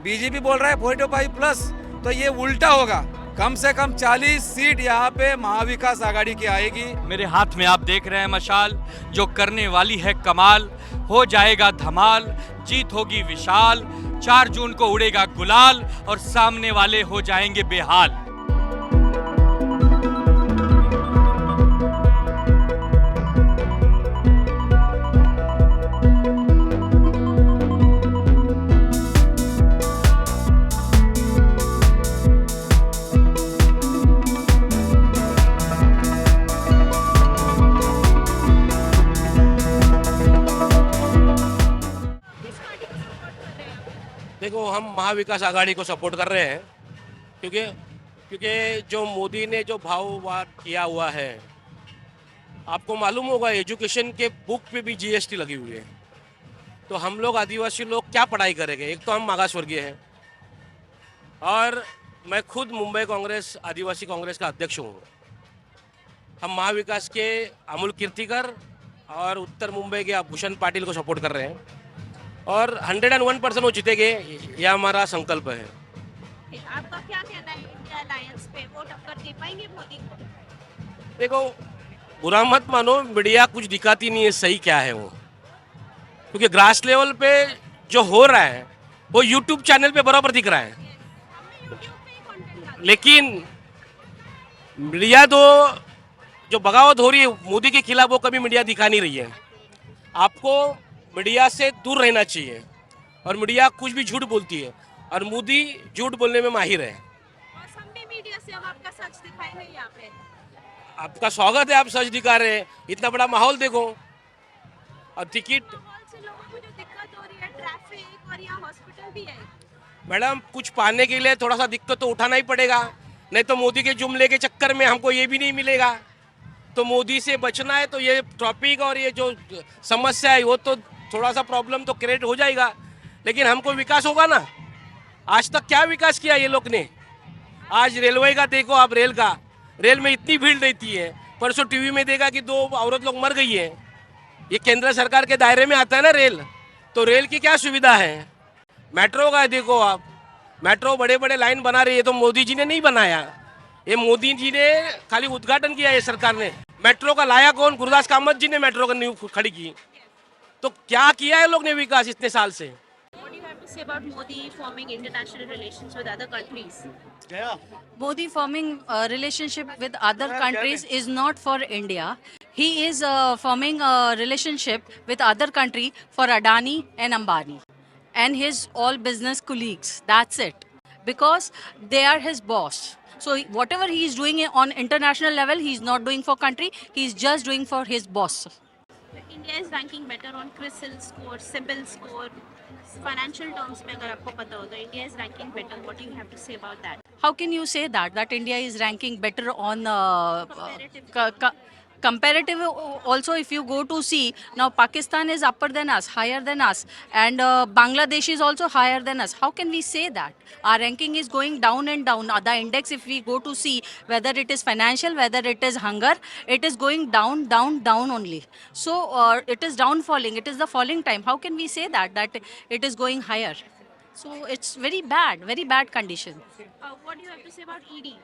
BJP बोल रहा है 45 प्लस, तो ये उल्टा होगा। कम से कम 40 सीट यहाँ पे महाविकास आघाड़ी की आएगी। मेरे हाथ में आप देख रहे हैं मशाल, जो करने वाली है कमाल। हो जाएगा धमाल, जीत होगी विशाल। 4 जून को उड़ेगा गुलाल और सामने वाले हो जाएंगे बेहाल। देखो, हम महाविकास आघाड़ी को सपोर्ट कर रहे हैं क्योंकि क्योंकि जो मोदी ने जो भाववाद किया हुआ है, आपको मालूम होगा एजुकेशन के बुक पे भी जीएसटी लगी हुई है। तो हम लोग आदिवासी लोग क्या पढ़ाई करेंगे? एक तो हम मागास वर्गीय हैं और मैं खुद मुंबई कांग्रेस आदिवासी कांग्रेस का अध्यक्ष हूँ। हम महाविकास के अमूल कीर्तिकर और उत्तर मुंबई के भूषण पाटिल को सपोर्ट कर रहे हैं और 101% वो जीतेंगे, यह हमारा संकल्प है। आपका क्या कहना है इंडिया अलायंस पे? वो टक्कर दे पाएंगे मोदी को? देखो, बुरा मत मानो, मीडिया कुछ दिखाती नहीं है सही क्या है वो, क्योंकि ग्रास लेवल पे जो हो रहा है वो यूट्यूब चैनल पे बराबर दिख रहा है, लेकिन मीडिया तो जो बगावत हो रही है मोदी के खिलाफ वो कभी मीडिया दिखा नहीं रही है। आपको मीडिया से दूर रहना चाहिए और मीडिया कुछ भी झूठ बोलती है और मोदी झूठ बोलने में माहिर है। और हम भी मीडिया से हम आपका सच दिखाएंगे यहाँ पे। आपका स्वागत है, आप सच दिखा रहे हैं। इतना बड़ा माहौल देखो और टिकट। माहौल से लोगों को जो दिक्कत हो रही है, ट्रैफिक और यहाँ हॉस्पिटल भी है। मैडम, कुछ पाने के लिए थोड़ा सा दिक्कत तो उठाना ही पड़ेगा, नहीं तो मोदी के जुमले के चक्कर में हमको ये भी नहीं मिलेगा। तो मोदी से बचना है तो ये टॉपिक और ये जो समस्या है वो तो थोड़ा सा प्रॉब्लम तो क्रिएट हो जाएगा, लेकिन हमको विकास होगा ना। आज तक क्या विकास किया ये लोग ने? आज रेलवे का देखो आप, रेल में इतनी भीड़ रहती है। परसों टीवी में देखा कि 2 औरत लोग मर गई है। ये केंद्र सरकार के दायरे में आता है ना रेल, तो रेल की क्या सुविधा है? मेट्रो का देखो आप, मेट्रो बड़े बड़े लाइन बना रही है, तो मोदी जी ने नहीं बनाया, ये मोदी जी ने खाली उद्घाटन किया है सरकार ने। मेट्रो का लाया कौन? गुरुदास कामत जी ने मेट्रो का नींव खड़ी की। तो क्या किया है लोग ने विकास इतने साल से? What do you have to say about Modi forming international relations with other countries? Modi forming a relationship with other countries is not for India. He is forming a relationship with other country for Adani and Ambani and his all business colleagues. That's it. Because they are his boss. So whatever he is doing on international level, he is not doing for country. He is just doing for his boss. India is ranking better on CRISIL score, CIBIL score, financial terms में अगर आपको पता हो तो India is ranking better. What do you have to say about that? How can you say that India is ranking better on Comparative. comparative? Also, if you go to see now, Pakistan is upper than us, higher than us, and Bangladesh is also higher than us. How can we say that our ranking is going down and down? The index, if we go to see whether it is financial, whether it is hunger, it is going down, down, down only. So it is down falling. It is the falling time. How can we say that it is going higher? So it's very bad condition. What do you have to say about ED?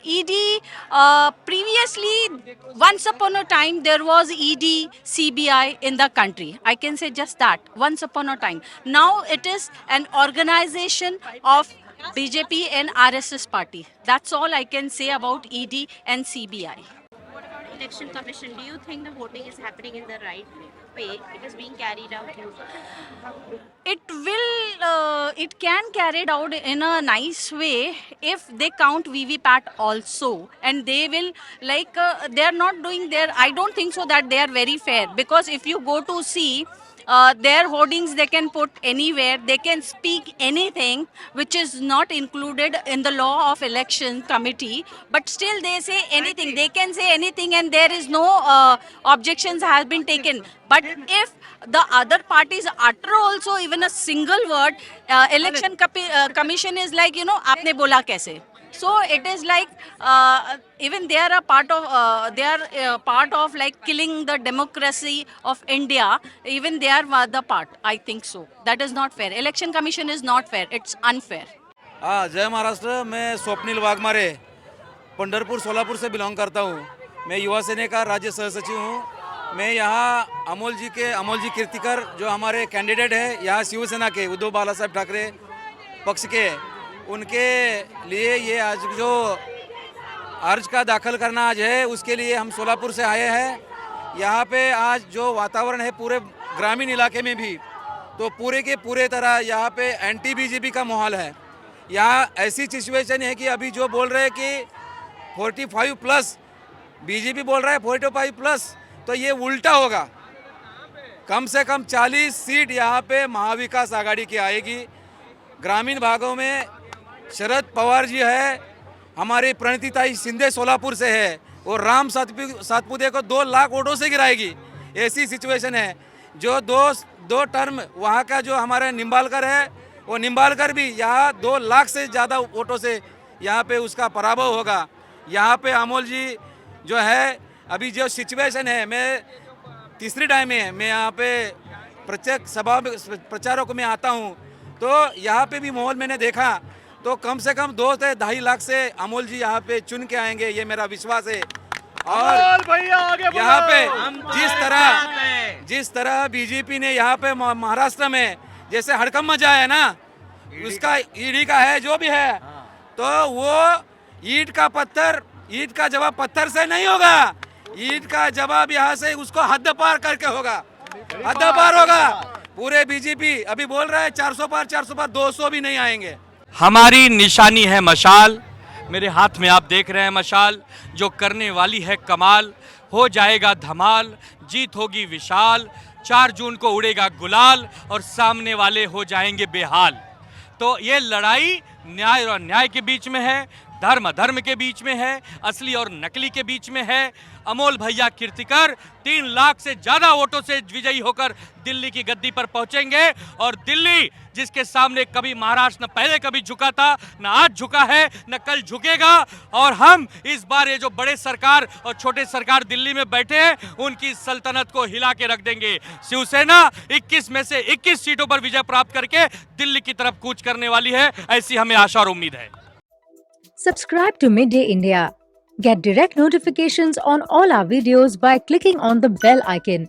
ED, previously, once upon a time, there was ED, CBI in the country. I can say just that, once upon a time. Now it is an organization of BJP and RSS party. That's all I can say about ED and CBI. What about election commission? Do you think the voting is happening in the right way? It is being carried out. It can carried out in a nice way if they count VVPAT also, and they will they are not doing their. I don't think so that they are very fair, because if you go to see their hoardings, they can put anywhere, they can speak anything which is not included in the law of election committee, but still they say anything, they can say anything, and there is no objections has been taken. But if the other parties utter also even a single word, election commission is like, आपने बोला कैसे? So it is like even they are a part of part of like killing the democracy of India. Even they are the part. I think so. That is not fair. Election Commission is not fair. It's unfair. हाँ, जय महाराष्ट्र। मैं स्वप्निल वाघमारे पंढरपुर सोलापुर से belong करता हूँ। मैं युवा सेना का राज्य सहसचिव हूँ। मैं यहाँ अमोल जी कीर्तिकर जो हमारे कैंडिडेट है यहाँ शिवसेना के उद्धव बाला साहब ठाकरे पक्ष के, उनके लिए ये आज जो अर्ज का दाखिल करना आज है, उसके लिए हम सोलापुर से आए हैं। यहाँ पे आज जो वातावरण है पूरे ग्रामीण इलाके में भी, तो पूरे के पूरे तरह यहाँ पे एंटी बीजेपी का माहौल है। यहाँ ऐसी सिचुएशन है कि अभी जो बोल रहे हैं कि 45 प्लस, बीजेपी बोल रहा है 45 प्लस, तो ये उल्टा होगा। कम से कम 40 सीट यहाँ पे महाविकास आघाड़ी की आएगी। ग्रामीण भागों में शरद पवार जी है, हमारी प्रणितिताई शिंदे सोलापुर से है, और राम सातपुते को 2 लाख वोटों से गिराएगी। ऐसी सिचुएशन है। जो दो टर्म वहाँ का जो हमारा निम्बालकर है, वो निम्बालकर भी यहाँ 2 लाख से ज़्यादा वोटों से यहाँ पे उसका पराभव होगा। यहाँ पे अमोल जी जो है, अभी जो सिचुएशन है, मैं तीसरी टाइम में मैं यहाँ पे प्रत्येक सभा में प्रचारों में आता हूँ, तो यहाँ पे भी माहौल मैंने देखा, तो कम से कम 2 से 2.5 लाख से अमोल जी यहाँ पे चुन के आएंगे, ये मेरा विश्वास है। और यहाँ पे जिस तरह बीजेपी ने यहाँ पे महाराष्ट्र में जैसे हड़कम मचा है ना, उसका ईडी का है जो भी है, तो वो ईट का जवाब पत्थर से नहीं होगा। ईट का जवाब यहाँ से उसको हद पार करके होगा, हद पार होगा। पूरे बीजेपी अभी बोल रहा है 400 पार 200 भी नहीं आएंगे। हमारी निशानी है मशाल। मेरे हाथ में आप देख रहे हैं मशाल, जो करने वाली है कमाल। हो जाएगा धमाल, जीत होगी विशाल। 4 जून को उड़ेगा गुलाल और सामने वाले हो जाएंगे बेहाल। तो ये लड़ाई न्याय और न्याय के बीच में है, धर्म धर्म के बीच में है, असली और नकली के बीच में है। अमोल भैया कीर्तिकर 3 लाख से ज्यादा वोटों से विजयी होकर दिल्ली की गद्दी पर पहुंचेंगे, और दिल्ली जिसके सामने कभी महाराष्ट्र न पहले कभी झुका था, न आज झुका है, न कल झुकेगा। और हम इस बार ये जो बड़े सरकार और छोटे सरकार दिल्ली में बैठे हैं, उनकी सल्तनत को हिला के रख देंगे। शिवसेना 21 में से 21 सीटों पर विजय प्राप्त करके दिल्ली की तरफ कूच करने वाली है, ऐसी हमें आशा और उम्मीद है। Subscribe to Midday India. Get direct notifications on all our videos by clicking on the bell icon.